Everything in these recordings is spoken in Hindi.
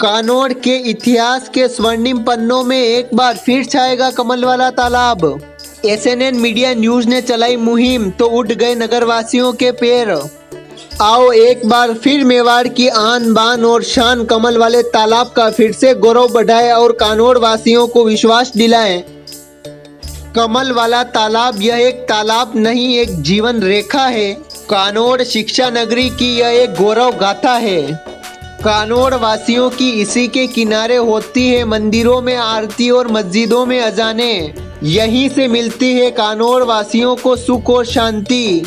कानोड़ के इतिहास के स्वर्णिम पन्नों में एक बार फिर छाएगा कमल वाला तालाब। एसएनएन मीडिया न्यूज ने चलाई मुहिम तो उठ गए नगरवासियों के पैर। आओ एक बार फिर मेवाड़ की आन बान और शान कमल वाले तालाब का फिर से गौरव बढ़ाए और कानोड़ वासियों को विश्वास दिलाएं। कमल वाला तालाब यह एक तालाब नहीं, एक जीवन रेखा है। कानोड़ शिक्षा नगरी की यह एक गौरव गाथा है। कानोड़ वासियों की इसी के किनारे होती है मंदिरों में आरती और मस्जिदों में अजाने। यहीं से मिलती है कानोड़ वासियों को सुख और शांति।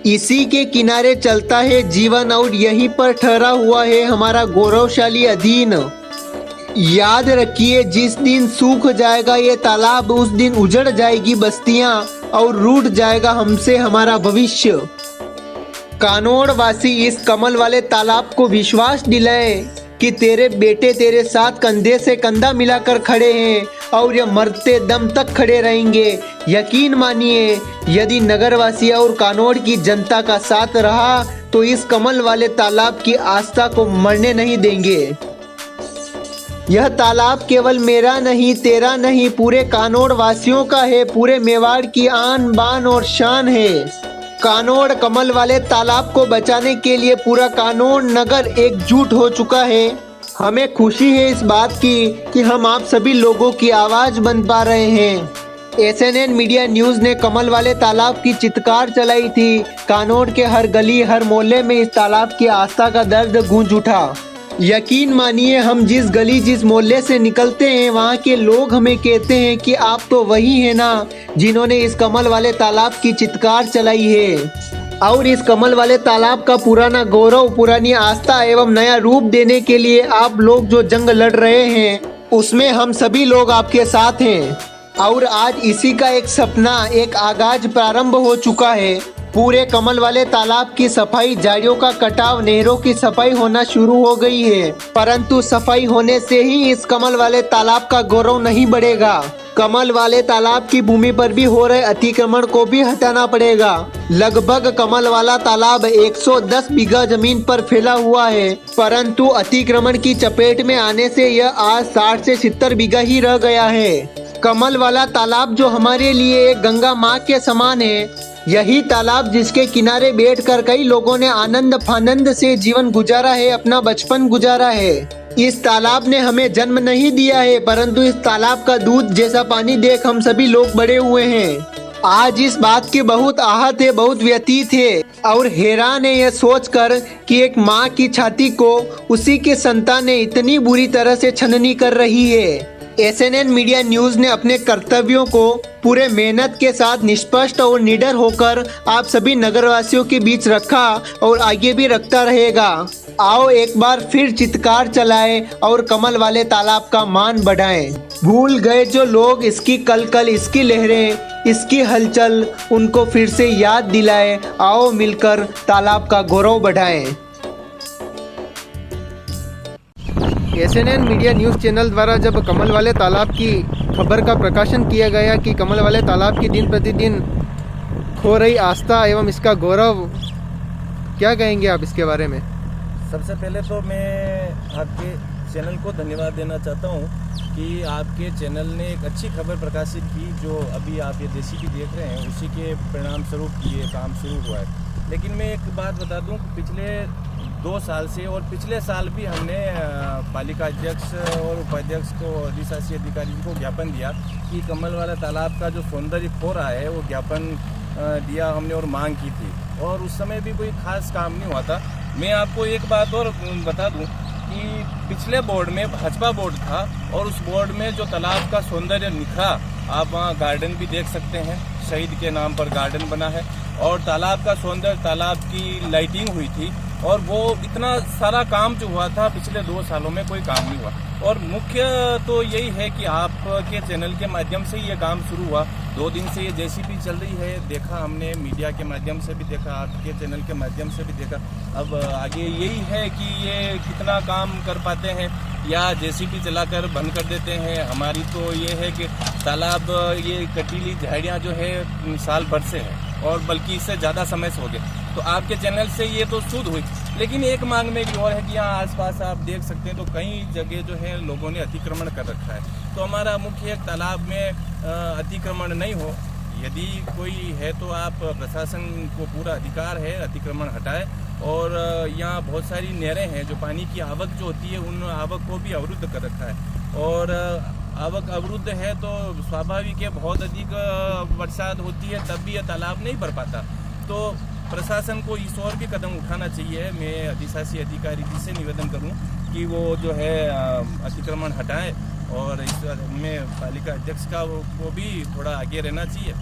इसी के किनारे चलता है जीवन और यहीं पर ठहरा हुआ है हमारा गौरवशाली अधीन। याद रखिए, जिस दिन सूख जाएगा ये तालाब उस दिन उजड़ जाएगी बस्तियां और रूठ जाएगा हमसे हमारा भविष्य। कानोड़ वासी इस कमल वाले तालाब को विश्वास दिलाए कि तेरे बेटे तेरे साथ कंधे से कंधा मिलाकर खड़े हैं और ये मरते दम तक खड़े रहेंगे। यकीन मानिए, यदि नगरवासी और कानोड़ की जनता का साथ रहा तो इस कमल वाले तालाब की आस्था को मरने नहीं देंगे। यह तालाब केवल मेरा नहीं, तेरा नहीं, पूरे कानोड़ वासियों का है, पूरे मेवाड़ की आन बान और शान है। कानोड़ कमल वाले तालाब को बचाने के लिए पूरा कानोड़ नगर एकजुट हो चुका है। हमें खुशी है इस बात की कि हम आप सभी लोगों की आवाज बन पा रहे हैं। एसएनएन मीडिया न्यूज ने कमल वाले तालाब की चित्कार चलाई थी। कानोड़ के हर गली हर मोहल्ले में इस तालाब की आस्था का दर्द गूंज उठा। यकीन मानिए, हम जिस गली जिस मोहल्ले से निकलते हैं वहाँ के लोग हमें कहते हैं कि आप तो वही है ना जिन्होंने इस कमल वाले तालाब की चित्कार चलाई है। और इस कमल वाले तालाब का पुराना गौरव, पुरानी आस्था एवं नया रूप देने के लिए आप लोग जो जंग लड़ रहे हैं उसमें हम सभी लोग आपके साथ हैं। और आज इसी का एक सपना, एक आगाज प्रारंभ हो चुका है। पूरे कमल वाले तालाब की सफाई, झाड़ियों का कटाव, नहरों की सफाई होना शुरू हो गई है। परंतु सफाई होने से ही इस कमल वाले तालाब का गौरव नहीं बढ़ेगा। कमल वाले तालाब की भूमि पर भी हो रहे अतिक्रमण को भी हटाना पड़ेगा। लगभग कमल वाला तालाब 110 बीघा जमीन पर फैला हुआ है, परंतु अतिक्रमण की चपेट में आने से यह आज 60 से 70 बीघा ही रह गया है। कमल वाला तालाब जो हमारे लिए एक गंगा माँ के समान है, यही तालाब जिसके किनारे बैठकर कई लोगों ने आनंद फानंद से जीवन गुजारा है, अपना बचपन गुजारा है। इस तालाब ने हमें जन्म नहीं दिया है, परंतु इस तालाब का दूध जैसा पानी देख हम सभी लोग बड़े हुए हैं। आज इस बात की बहुत आहत है, बहुत व्यतीत है और हैरान है यह सोचकर कि एक माँ की छाती को उसी के संतान ने इतनी बुरी तरह से छननी कर रही है। एसएनएन मीडिया न्यूज ने अपने कर्तव्यों को पूरे मेहनत के साथ निष्पक्ष और निडर होकर आप सभी नगरवासियों के बीच रखा और आगे भी रखता रहेगा। आओ एक बार फिर चित्कार चलाएं और कमल वाले तालाब का मान बढ़ाएं। भूल गए जो लोग इसकी कलकल, इसकी लहरें, इसकी हलचल, उनको फिर से याद दिलाएं। आओ मिलकर तालाब का गौरव बढ़ाएं। एसएनएन मीडिया न्यूज़ चैनल द्वारा जब कमल वाले तालाब की खबर का प्रकाशन किया गया कि कमल वाले तालाब की दिन प्रतिदिन खो रही आस्था एवं इसका गौरव, क्या कहेंगे आप इसके बारे में? सबसे पहले तो मैं आपके चैनल को धन्यवाद देना चाहता हूं कि आपके चैनल ने एक अच्छी खबर प्रकाशित की। जो अभी आप ये जेसीबी देख रहे हैं उसी के परिणाम स्वरूप ये काम शुरू हुआ है। लेकिन मैं एक बात बता दूं कि पिछले 2 साल से और पिछले साल भी हमने पालिका अध्यक्ष और उपाध्यक्ष को, अधिशासी अधिकारी को ज्ञापन दिया कि कमल वाला तालाब का जो सौंदर्य खो रहा है वो ज्ञापन दिया हमने और मांग की थी, और उस समय भी कोई खास काम नहीं हुआ था। मैं आपको एक बात और बता दूं कि कि पिछले बोर्ड में भाजपा बोर्ड था और उस बोर्ड में जो तालाब का सौंदर्य निखरा, आप वहाँ गार्डन भी देख सकते हैं, शहीद के नाम पर गार्डन बना है और तालाब का सौंदर्य, तालाब की लाइटिंग हुई थी और वो इतना सारा काम जो हुआ था पिछले 2 सालों में कोई काम नहीं हुआ। और मुख्य तो यही है कि आपके चैनल के माध्यम से ये काम शुरू हुआ। 2 दिन से ये जेसीबी चल रही है, देखा हमने, मीडिया के माध्यम से भी देखा, आपके चैनल के माध्यम से भी देखा। अब आगे यही है कि ये कितना काम कर पाते हैं या जेसीबी चलाकर बंद कर देते हैं। हमारी तो ये है कि तालाब, ये कटीली झाड़ियाँ जो है साल भर से है और बल्कि इससे ज़्यादा समय से हो गए। तो आपके चैनल से ये तो शुद्ध हुई, लेकिन एक मांग में भी और है कि यहाँ आसपास आप देख सकते हैं तो कई जगह जो है लोगों ने अतिक्रमण कर रखा है। तो हमारा मुख्य एक तालाब में अतिक्रमण नहीं हो, यदि कोई है तो आप प्रशासन को पूरा अधिकार है अतिक्रमण हटाए। और यहाँ बहुत सारी नहरें हैं जो पानी की आवक जो होती है उन आवक को भी अवरुद्ध कर रखा है और आवक अवरुद्ध है तो स्वाभाविक है बहुत अधिक बरसात होती है तब भी यह तालाब नहीं भर पाता। तो प्रशासन को इस और भी कदम उठाना चाहिए। मैं अधिशासी अधिकारी जी से निवेदन करूं कि वो जो है अतिक्रमण हटाएं और इस में पालिका अध्यक्ष का को भी थोड़ा आगे रहना चाहिए।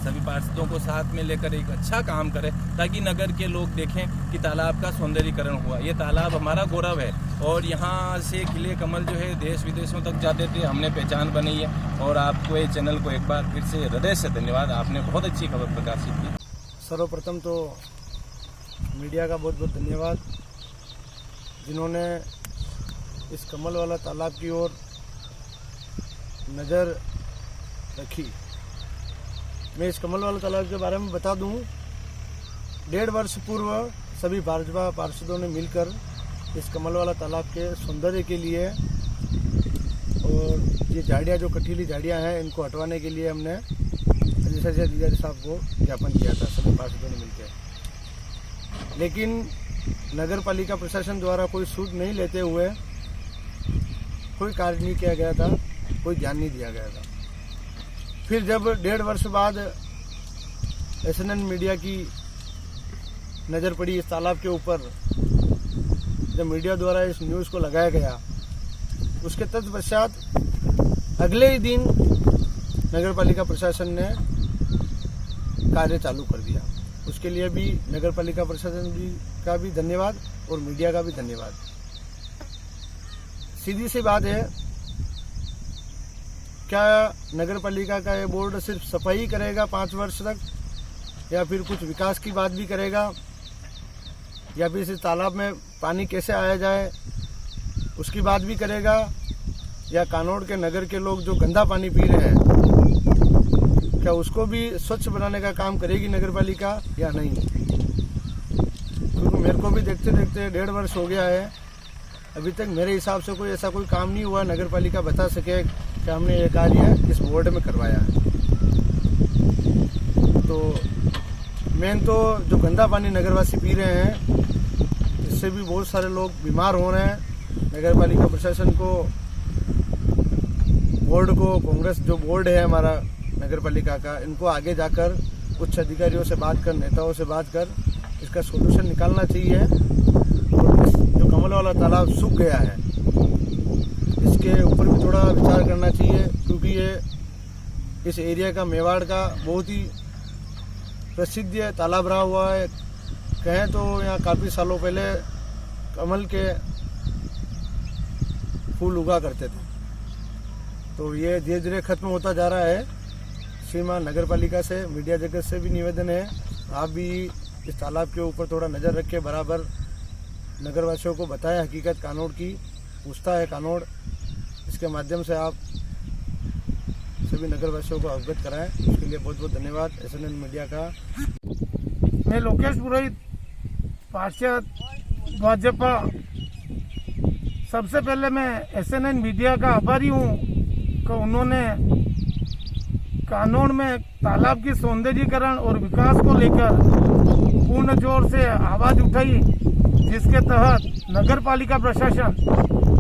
सभी पार्षदों को साथ में लेकर एक अच्छा काम करें ताकि नगर के लोग देखें कि तालाब का सौंदर्यीकरण हुआ। ये तालाब हमारा गौरव है और यहाँ से खिले कमल जो है देश विदेशों तक जाते थे, हमने पहचान बनाई है। और आपको ये चैनल को एक बार फिर से हृदय से धन्यवाद, आपने बहुत अच्छी खबर प्रकाशित की। सर्वप्रथम तो मीडिया का बहुत बहुत धन्यवाद जिन्होंने इस कमल वाला तालाब की ओर नज़र रखी। मैं इस कमल वाला तालाब के बारे में बता दूं, 1.5 वर्ष पूर्व सभी भाजपा पार्षदों ने मिलकर इस कमल वाला तालाब के सौंदर्य के लिए और ये झाड़ियाँ जो कटीली झाड़ियाँ हैं इनको हटवाने के लिए हमने अधिकारी साहब को ज्ञापन किया था सभी पार्षदों ने मिलकर। लेकिन नगर पालिका प्रशासन द्वारा कोई सूद नहीं लेते हुए कोई कार्य नहीं किया गया था, कोई ध्यान नहीं दिया गया था। फिर जब 1.5 वर्ष बाद एसएनएन मीडिया की नज़र पड़ी इस तालाब के ऊपर, जब मीडिया द्वारा इस न्यूज़ को लगाया गया, उसके तत्पश्चात अगले ही दिन नगर पालिका प्रशासन ने कार्य चालू कर दिया। उसके लिए भी नगर पालिका प्रशासन का भी धन्यवाद और मीडिया का भी धन्यवाद। सीधी सी बात है, क्या नगर पालिका का ये बोर्ड सिर्फ सफाई करेगा 5 वर्ष तक या फिर कुछ विकास की बात भी करेगा या फिर इस तालाब में पानी कैसे आया जाए उसकी बात भी करेगा, या कानोड़ के नगर के लोग जो गंदा पानी पी रहे हैं क्या उसको भी स्वच्छ बनाने का काम करेगी नगर पालिका या नहीं। क्योंकि मेरे को भी देखते देखते 1.5 वर्ष हो गया है, अभी तक मेरे हिसाब से कोई ऐसा कोई काम नहीं हुआ नगर पालिका बता सके कि हमने ये कार्य इस बोर्ड में करवाया है। तो मेन तो जो गंदा पानी नगरवासी पी रहे हैं इससे भी बहुत सारे लोग बीमार हो रहे हैं। नगर पालिका प्रशासन को, बोर्ड को, कांग्रेस जो बोर्ड है हमारा नगर पालिका का, इनको आगे जाकर उच्च अधिकारियों से बात कर, नेताओं से बात कर इसका सोल्यूशन निकालना चाहिए। और जो कमल वाला तालाब सूख गया है इसके ऊपर भी थोड़ा विचार करना चाहिए, क्योंकि ये इस एरिया का, मेवाड़ का बहुत ही प्रसिद्ध तालाब रहा हुआ है। कहें तो यहाँ काफ़ी सालों पहले कमल के फूल उगा करते थे, तो ये धीरे धीरे खत्म होता जा रहा है। श्रीमान नगर पालिका से, मीडिया जगत से भी निवेदन है, आप भी इस तालाब के ऊपर थोड़ा नज़र रखें, बराबर नगरवासियों को बताएं हकीकत कानोड़ की, पूछता है कानोड़, इसके माध्यम से आप सभी नगरवासियों को अवगत कराएं। उसके लिए बहुत बहुत धन्यवाद एसएनएन मीडिया का। मैं लोकेश पुरोहित, पार्षद भाजपा। सबसे पहले मैं एसएनएन मीडिया का आभारी हूँ कि उन्होंने कानोड़ में तालाब की सौंदर्यीकरण और विकास को लेकर पूर्ण जोर से आवाज़ उठाई, जिसके तहत नगर पालिका प्रशासन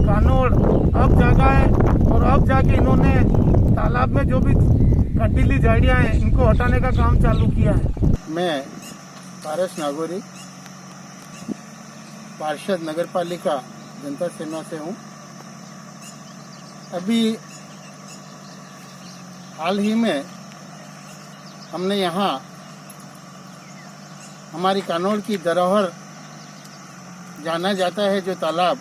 कानोड़ अब जागा है और अब जाके इन्होंने तालाब में जो भी कंटीली झाड़ियाँ हैं इनको हटाने का काम चालू किया है। मैं पारस नागोरी, पार्षद नगर पालिका जनता सेना से हूँ। अभी हाल ही में हमने यहाँ हमारी कानौड़ की धरोहर जाना जाता है जो तालाब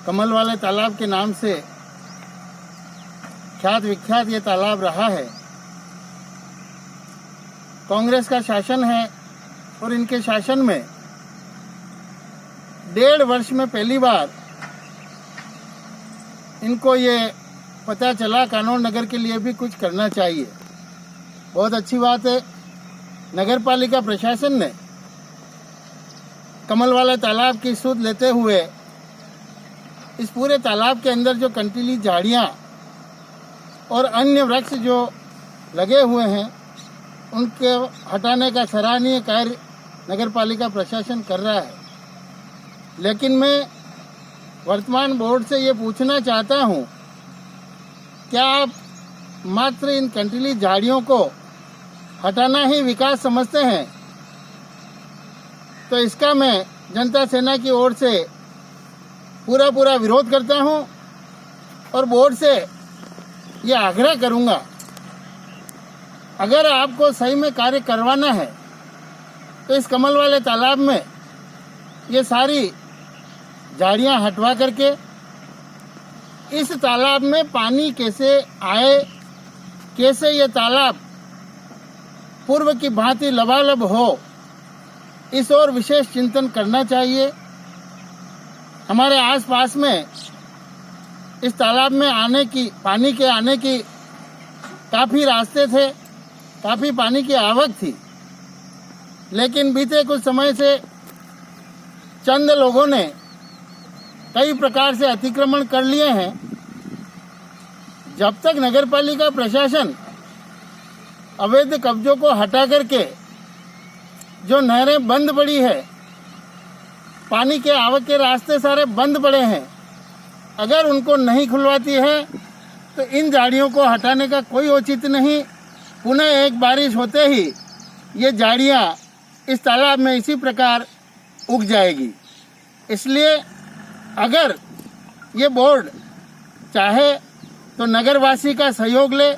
कमल वाले तालाब के नाम से ख्यात विख्यात ये तालाब रहा है। कांग्रेस का शासन है और इनके शासन में 1.5 वर्ष में पहली बार इनको ये पता चला कानौड़ नगर के लिए भी कुछ करना चाहिए। बहुत अच्छी बात है, नगर पालिका प्रशासन ने कमल वाला तालाब की सुध लेते हुए इस पूरे तालाब के अंदर जो कंटीली झाड़ियाँ और अन्य वृक्ष जो लगे हुए हैं उनके हटाने का सराहनीय कार्य नगर पालिका प्रशासन कर रहा है। लेकिन मैं वर्तमान बोर्ड से ये पूछना चाहता हूँ, क्या आप मात्र इन कंटीली झाड़ियों को हटाना ही विकास समझते हैं? तो इसका मैं जनता सेना की ओर से पूरा विरोध करता हूं और बोर्ड से ये आग्रह करूंगा, अगर आपको सही में कार्य करवाना है तो इस कमल वाले तालाब में ये सारी झाड़ियां हटवा करके इस तालाब में पानी कैसे आए, कैसे ये तालाब पूर्व की भांति लबालब हो, इस और विशेष चिंतन करना चाहिए। हमारे आसपास में इस तालाब में पानी के आने की काफ़ी रास्ते थे, काफ़ी पानी की आवक थी, लेकिन बीते कुछ समय से चंद लोगों ने कई प्रकार से अतिक्रमण कर लिए हैं। जब तक नगरपालिका प्रशासन अवैध कब्जों को हटा करके जो नहरें बंद पड़ी है, पानी के आवक के रास्ते सारे बंद पड़े हैं, अगर उनको नहीं खुलवाती है तो इन झाड़ियों को हटाने का कोई औचित्य नहीं। पुनः एक बारिश होते ही ये झाड़ियाँ इस तालाब में इसी प्रकार उग जाएगी। इसलिए अगर ये बोर्ड चाहे तो नगरवासी का सहयोग ले,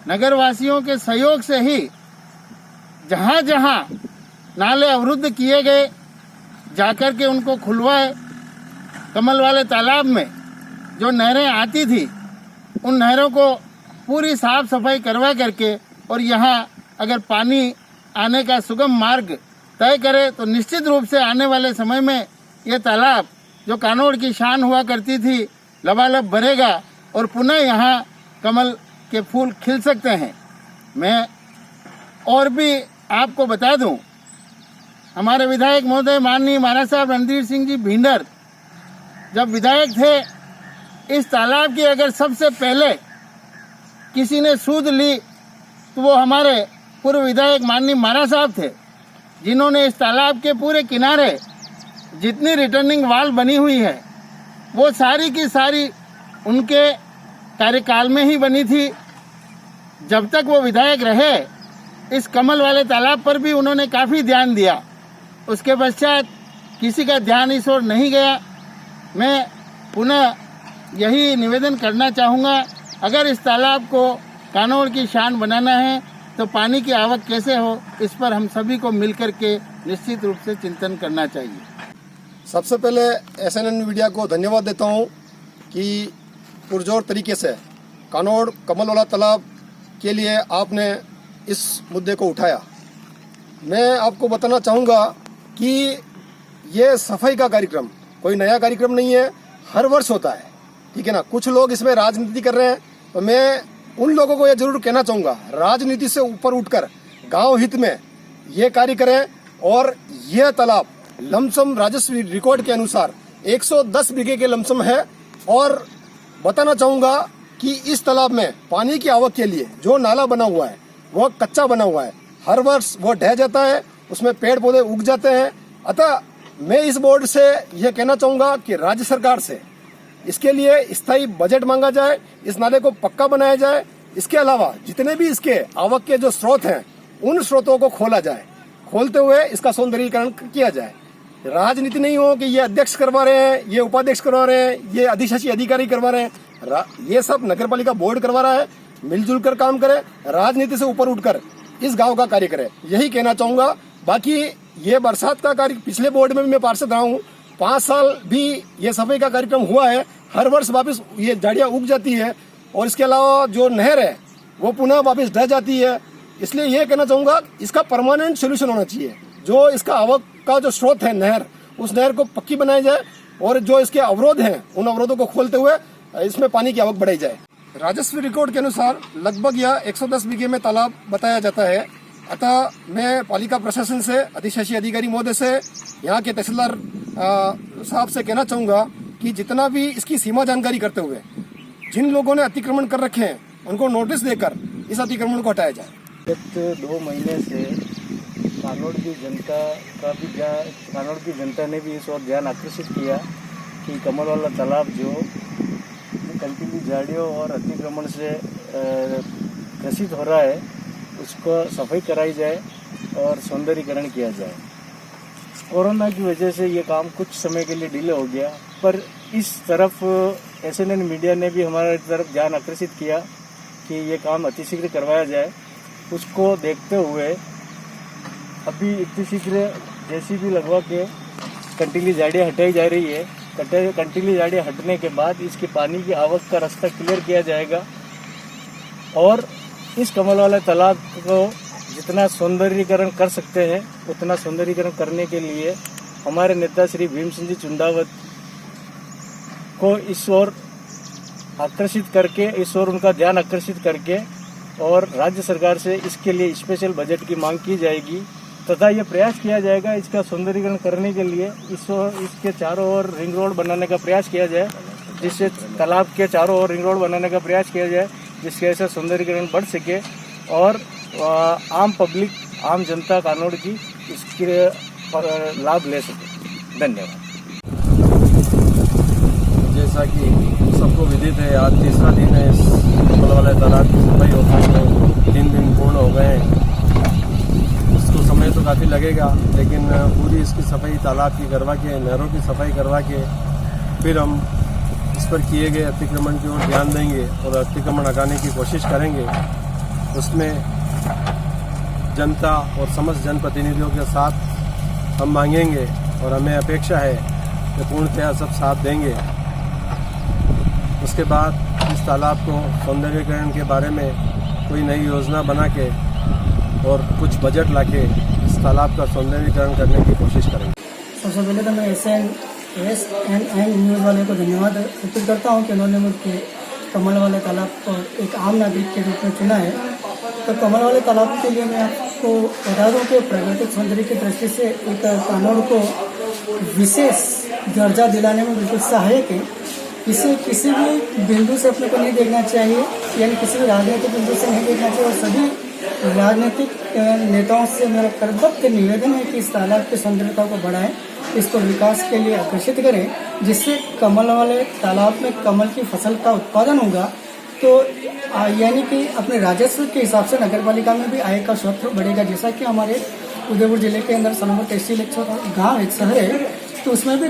नगरवासियों के सहयोग से ही जहाँ जहाँ नाले अवरुद्ध किए गए जाकर के उनको खुलवाए। कमल वाले तालाब में जो नहरें आती थी उन नहरों को पूरी साफ सफाई करवा करके और यहाँ अगर पानी आने का सुगम मार्ग तय करे तो निश्चित रूप से आने वाले समय में ये तालाब जो कानौड़ की शान हुआ करती थी लबालब भरेगा और पुनः यहाँ कमल के फूल खिल सकते हैं। मैं और भी आपको बता दूं, हमारे विधायक महोदय माननीय महाराज साहब रणधीर सिंह जी भिंडर जब विधायक थे, इस तालाब की अगर सबसे पहले किसी ने सूद ली तो वो हमारे पूर्व विधायक माननीय महाराज साहब थे, जिन्होंने इस तालाब के पूरे किनारे जितनी रिटर्निंग वाल बनी हुई है वो सारी की सारी उनके कार्यकाल में ही बनी थी। जब तक वो विधायक रहे इस कमल वाले तालाब पर भी उन्होंने काफ़ी ध्यान दिया। उसके पश्चात किसी का ध्यान इस ओर नहीं गया। मैं पुनः यही निवेदन करना चाहूँगा, अगर इस तालाब को कानौड़ की शान बनाना है तो पानी की आवक कैसे हो, इस पर हम सभी को मिलकर के निश्चित रूप से चिंतन करना चाहिए। सबसे पहले एसएनएन मीडिया को धन्यवाद देता हूं कि पुरजोर तरीके से कानौड़ कमल वाला तालाब के लिए आपने इस मुद्दे को उठाया। मैं आपको बताना चाहूँगा कि ये सफाई का कार्यक्रम कोई नया कार्यक्रम नहीं है, हर वर्ष होता है, ठीक है ना। कुछ लोग इसमें राजनीति कर रहे हैं, तो मैं उन लोगों को यह जरूर कहना चाहूँगा, राजनीति से ऊपर उठकर गांव हित में ये कार्य करें। और यह तालाब लमसम राजस्व रिकॉर्ड के अनुसार 110 बीघे के लमसम है। और बताना चाहूँगा कि इस तालाब में पानी की आवक के लिए जो नाला बना हुआ है वो कच्चा बना हुआ है, हर वर्ष वो ढह जाता है, उसमें पेड़ पौधे उग जाते हैं। अतः मैं इस बोर्ड से यह कहना चाहूँगा कि राज्य सरकार से इसके लिए स्थायी बजट मांगा जाए, इस नाले को पक्का बनाया जाए। इसके अलावा जितने भी इसके आवक के जो स्रोत हैं उन स्रोतों को खोला जाए, खोलते हुए इसका सौंदर्यीकरण किया जाए। राजनीति नहीं हो कि ये अध्यक्ष करवा रहे हैं, ये उपाध्यक्ष करवा रहे हैं, ये अधिशासी अधिकारी करवा रहे हैं। ये सब नगर पालिका बोर्ड करवा रहा है। मिलजुल कर काम करे, राजनीति से ऊपर उठकर इस गांव का कार्य करे, यही कहना चाहूंगा। बाकी ये बरसात का कार्य पिछले बोर्ड में भी मैं पार्षद रहा हूँ, 5 साल भी ये सफाई का कार्यक्रम हुआ है। हर वर्ष वापस ये झाड़ियां उग जाती है और इसके अलावा जो नहर है वो पुनः वापस ढह जाती है। इसलिए ये कहना चाहूंगा इसका परमानेंट सोल्यूशन होना चाहिए। जो इसका आवक का जो स्रोत है नहर, उस नहर को पक्की बनाई जाए और जो इसके अवरोध हैं उन अवरोधों को खोलते हुए इसमें पानी की आवक बढ़ाई जाए। राजस्व रिकॉर्ड के अनुसार लगभग यह 110 बीघे में तालाब बताया जाता है। अतः मैं पालिका प्रशासन से, अधिशासी अधिकारी महोदय से, यहाँ के तहसीलदार साहब से कहना चाहूंगा कि जितना भी इसकी सीमा जानकारी करते हुए जिन लोगों ने अतिक्रमण कर रखे हैं उनको नोटिस देकर इस अतिक्रमण को हटाया जाए। गत 2 महीने से कानोड़ की जनता ने भी इस ओर ध्यान आकर्षित किया कि कमल वाला तालाब जो कंटीली झाड़ियों और अतिक्रमण से ग्रसित हो रहा है उसको सफाई कराई जाए और सौंदर्यीकरण किया जाए। कोरोना की वजह से ये काम कुछ समय के लिए डिले हो गया, पर इस तरफ SNN मीडिया ने भी हमारी तरफ ध्यान आकर्षित किया कि ये काम अतिशीघ्र करवाया जाए। उसको देखते हुए अभी इतनी शीघ्र JCB लगवा के कंटीली झाड़ियाँ हटाई जा रही है। कंटीली झाड़ियाँ हटने के बाद इसके पानी की आवक का रास्ता क्लियर किया जाएगा और इस कमल वाले तालाब को जितना सौंदर्यीकरण कर सकते हैं उतना सौंदर्यीकरण करने के लिए हमारे नेता श्री भीम सिंह जी चुंडावत को इस ओर आकर्षित करके, इस ओर उनका ध्यान आकर्षित करके और राज्य सरकार से इसके लिए स्पेशल बजट की मांग की जाएगी तथा ये प्रयास किया जाएगा इसका सौंदर्यीकरण करने के लिए इसके चारों ओर रिंग रोड बनाने का प्रयास किया जाए, जिससे तालाब के चारों ओर रिंग रोड बनाने का प्रयास किया जाए, जिसके वजह से सौंदर्यीकरण बढ़ सके और आम पब्लिक, आम जनता कानोड़ की इसके लाभ ले सके। धन्यवाद। जैसा कि सबको विदित है, आज तीसरा दिन है इस कमल वाले तालाब की सफाई होते हुए 3 दिन पूर्ण हो गए हैं। इसको समय तो काफ़ी लगेगा, लेकिन पूरी इसकी सफाई तालाब की करवा के, नहरों की सफाई करवा के फिर हम इस पर किए गए अतिक्रमण की ओर ध्यान देंगे और अतिक्रमण हटाने की कोशिश करेंगे। उसमें जनता और समस्त जनप्रतिनिधियों के साथ हम मांगेंगे और हमें अपेक्षा है कि पूर्णतया सब साथ देंगे। उसके बाद इस तालाब को सौंदर्यीकरण के बारे में कोई नई योजना बना के और कुछ बजट लाके इस तालाब का सौंदर्यीकरण करने की कोशिश करेंगे। सबसे पहले तो मैं SNN न्यूज़ वाले को धन्यवाद अर्पित करता हूँ कि उन्होंने मुझे कमल वाले तालाब को एक आम नागरिक के रूप में चुना है। तो कमल वाले तालाब के लिए मैं आपको बता दूँ कि प्राकृतिक सौंदर्य की दृष्टि से एक कानोड़ को विशेष दर्जा दिलाने में बिल्कुल सहायक है। इसे किसी भी बिंदु से अपने को नहीं देखना चाहिए, यानी किसी भी राजनीतिक बिंदु से नहीं देखना चाहिए और सभी राजनीतिक नेताओं से मेरा करबद्ध निवेदन है कि इस तालाब की सौंदर्यता को बढ़ाएं, इसको विकास के लिए आकर्षित करें, जिससे कमल वाले तालाब में कमल की फसल का उत्पादन होगा। तो यानी कि अपने राजस्व के हिसाब से नगर पालिका में भी आय का स्रोत बढ़ेगा। जैसा कि हमारे उदयपुर जिले के अंदर सनोवर तहसील एक गाँव एक शहर है, तो उसमें भी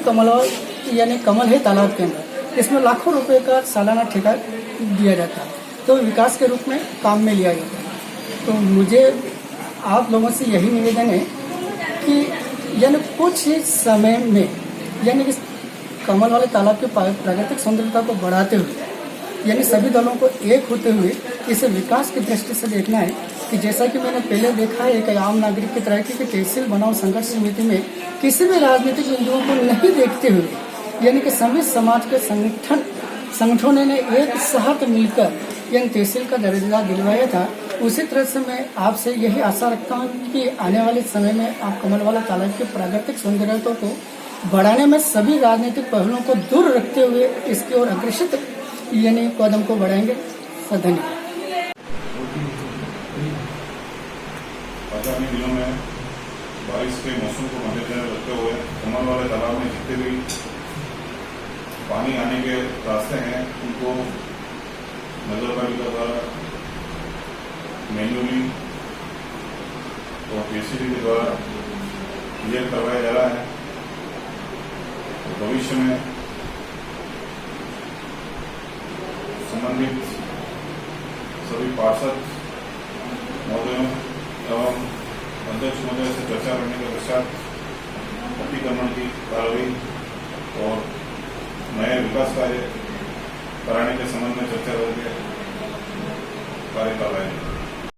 यानी कमल है तालाब के अंदर, इसमें लाखों रुपए का सालाना ठेका दिया जाता है, तो विकास के रूप में काम में लिया जाता है। तो मुझे आप लोगों से यही निवेदन है कि यानी कुछ ही समय में यानी कि कमल वाले तालाब के प्राकृतिक सौंदर्यता को बढ़ाते हुए यानी सभी दलों को एक होते हुए इसे विकास की दृष्टि से देखना है कि जैसा कि मैंने पहले देखा है एक आम नागरिक की तरह की तहसील बनाओ संघर्ष समिति में किसी भी राजनीतिक बिंदुओं को नहीं देखते हुए यानी कि सभी समाज के संगठनों ने एक साथ मिलकर यानी तहसील का दर्जा दिलवाया था। उसी तरह से मैं आपसे यही आशा रखता हूँ कि आने वाले समय में आप कमल वाला तालाब के प्राकृतिक सौंदर्यता को बढ़ाने में सभी राजनीतिक पहलुओं को दूर रखते हुए इसकी ओर अग्रसित यानी कदम को बढ़ाएंगे। धन्यवाद। आगामी दिनों में बारिश के मौसम को मद्देनजर रखते हुए कमल वाले तालाब में जितने भी पानी आने के रास्ते हैं उनको नगर पालिका द्वारा मैन्युअली और JCB के द्वारा क्लियर करवाया जा रहा है भविष्य में संबंधित सभी पार्षद महोदयों एवं अध्यक्ष महोदय से चर्चा करने के पश्चात अतिक्रमण की कार्रवाई और नए विकास कार्य कराने के संबंध में चर्चा